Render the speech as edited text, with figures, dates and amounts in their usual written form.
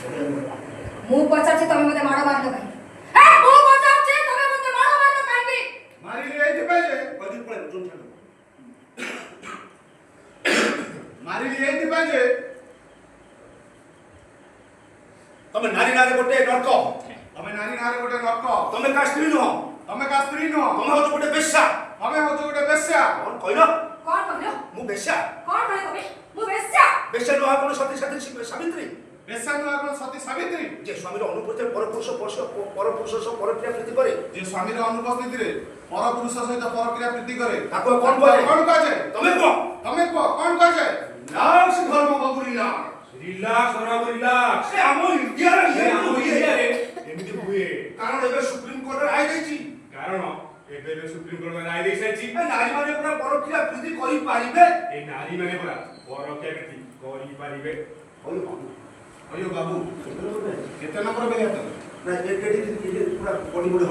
ମୁଁ ପଚାରୁଛି ତମେ ମୋତେ ମାଡ଼ ମାରିଲ କାହିଁକି? ମୁଁ ପଚାରୁଛି ତମେ ମୋତେ ମାଡ଼ ମାରିଲ କାହିଁକି? ମାରିଲି ଏଇଥିପାଇଁ ଯେ କଦି ପଳେଇ ଜୋନ୍ ଛାଡ ମାରିଲି ଏଇଥିପାଇଁ ଯେ ତମେ ନାରୀ ନାରେ ଗୋଟେ ନରକ, ତମେ ନାରୀ ନାରେ ଗୋଟେ ନରକ, ତମେ କା ସ୍ତ୍ରୀ ନୁହ, ତମେ କା ସ୍ତ୍ରୀ ନୁହ, ତମେ ହଉଛ ଗୋଟେ ବେଶ୍ୟା, ତମେ ହଉଛ ଗୋଟେ ବେଶ୍ୟା। କଣ କହିଲ? କଣ କହିଲ? ମୁଁ ବେଶ୍ୟା। କଣ କହିଲ ତମେ? ମୁଁ ବେଶ୍ୟା। ବେଶ୍ୟା ନୁହ କୋନ ସତୀ ସାବିତ୍ରୀ, ବେଶ୍ୟା ନୁହ କୋନ ସତୀ ସାବିତ୍ରୀ ଯେ ସ୍ୱାମୀର ଅନୁପସ୍ଥିତିରେ ପରପୁରୁଷ ସହ ପରକ୍ରିୟା ପ୍ରୀତି କରେ, ଯେ ସ୍ୱାମୀର ଅନୁପସ୍ଥିତିରେ ପରପୁରୁଷ ସହିତ ପରକ୍ରିୟା ପ୍ରୀତି କରେ, ତାକୁ କଣ କୁହାଯାଏ? କଣ କୁହାଯାଏ? ତମେ କୁହ, ତମେ କୁହ କଣ କୁହାଯାଏ? ରିଲାକ୍ସ ଧର୍ମ ବାବୁ ରିଲାକ୍ସ, ରିଲାକ୍ସ ଧର୍ମ ରିଲାକ୍ସ। ଏ ଆମ ଇଣ୍ଡିଆରେ ଏମିତି ହୁଏ କାରଣ ଏବେ ସୁପ୍ରିମ କୋର୍ଟ ରାୟ ଦେଇଛି, କାରଣ ଏବେ ସୁପ୍ରିମ କୋର୍ଟ ରାୟ ଦେଇ ସାରିଛି ନାରୀ ମାନେ ପୁରା ପରକ୍ରିୟା ପ୍ରୀତି କରିପାରିବେ, ଏ ନାରୀ ମାନେ ପୁରା ପରକ୍ରିୟା ପ୍ରୀତି କରିପାରିବେ। ଅୟୋ ବାବୁ କେତେ ନମ୍ବର ବେଲେ ନା ପୁରା ବଡି ବଡି